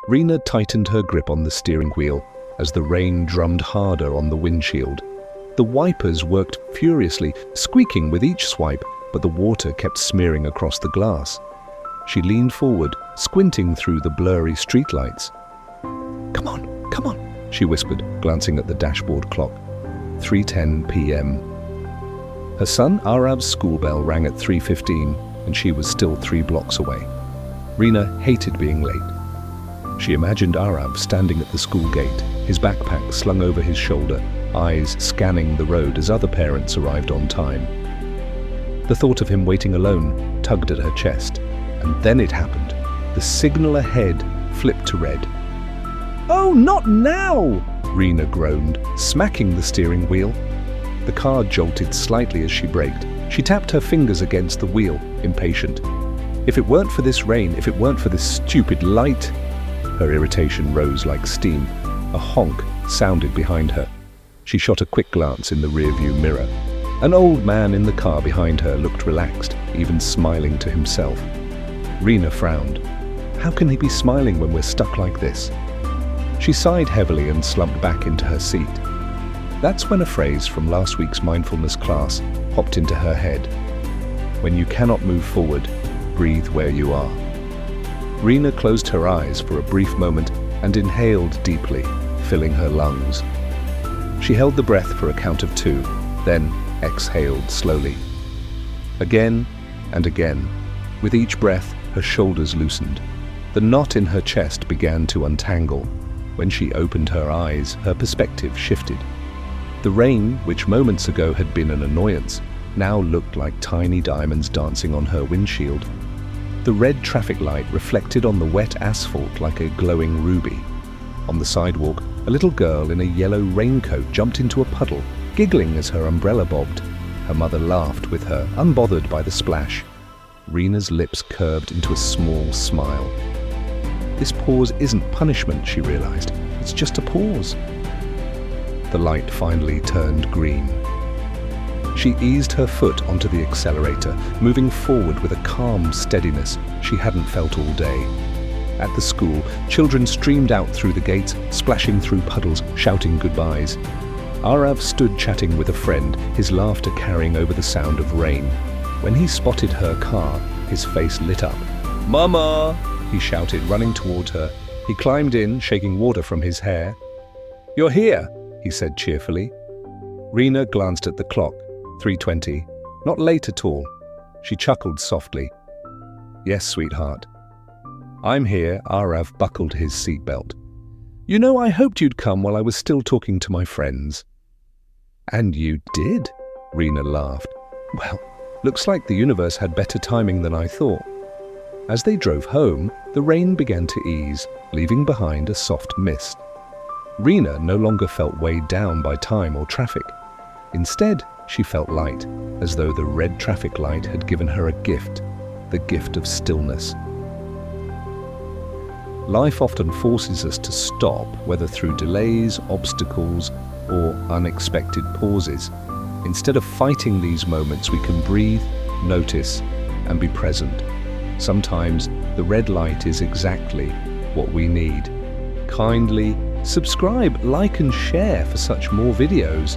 Rina tightened her grip on the steering wheel as the rain drummed harder on the windshield. The wipers worked furiously, squeaking with each swipe, but the water kept smearing across the glass. She leaned forward, squinting through the blurry streetlights. "Come on," she whispered, glancing at the dashboard clock. 3:10 p.m. Her son Arav's school bell rang at 3:15, and she was still 3 blocks away. Rina hated being late. She imagined Arav standing at the school gate, his backpack slung over his shoulder, eyes scanning the road as other parents arrived on time. The thought of him waiting alone tugged at her chest, and then it happened. The signal ahead flipped to red. "Oh, not now!" Rina groaned, smacking the steering wheel. The car jolted slightly as she braked. She tapped her fingers against the wheel, impatient. If it weren't for this rain, if it weren't for this stupid light... Her irritation rose like steam. A honk sounded behind her. She shot a quick glance in the rearview mirror. An old man in the car behind her looked relaxed, even smiling to himself. Rina frowned. How can he be smiling when we're stuck like this? She sighed heavily and slumped back into her seat. That's when a phrase from last week's mindfulness class popped into her head. When you cannot move forward, breathe where you are. Rina closed her eyes for a brief moment and inhaled deeply, filling her lungs. She held the breath for a count of 2, then exhaled slowly. Again and again. With each breath, her shoulders loosened. The knot in her chest began to untangle. When she opened her eyes, her perspective shifted. The rain, which moments ago had been an annoyance, now looked like tiny diamonds dancing on her windshield. The red traffic light reflected on the wet asphalt like a glowing ruby. On the sidewalk, a little girl in a yellow raincoat jumped into a puddle, giggling as her umbrella bobbed. Her mother laughed with her, unbothered by the splash. Rina's lips curved into a small smile. This pause isn't punishment, she realized. It's just a pause. The light finally turned green. She eased her foot onto the accelerator, moving forward with a calm steadiness she hadn't felt all day. At the school, children streamed out through the gates, splashing through puddles, shouting goodbyes. Arav stood chatting with a friend, his laughter carrying over the sound of rain. When he spotted her car, his face lit up. "Mama!" he shouted, running toward her. He climbed in, shaking water from his hair. "You're here," he said cheerfully. Rina glanced at the clock. 3:20. Not late at all. She chuckled softly. "Yes, sweetheart." "I'm here." Arav buckled his seatbelt. "You know, I hoped you'd come while I was still talking to my friends." "And you did?" Rina laughed. "Well, looks like the universe had better timing than I thought." As they drove home, the rain began to ease, leaving behind a soft mist. Rina no longer felt weighed down by time or traffic. Instead, she felt light, as though the red traffic light had given her a gift, the gift of stillness. Life often forces us to stop, whether through delays, obstacles, or unexpected pauses. Instead of fighting these moments, we can breathe, notice, and be present. Sometimes the red light is exactly what we need. Kindly subscribe, like, and share for such more videos.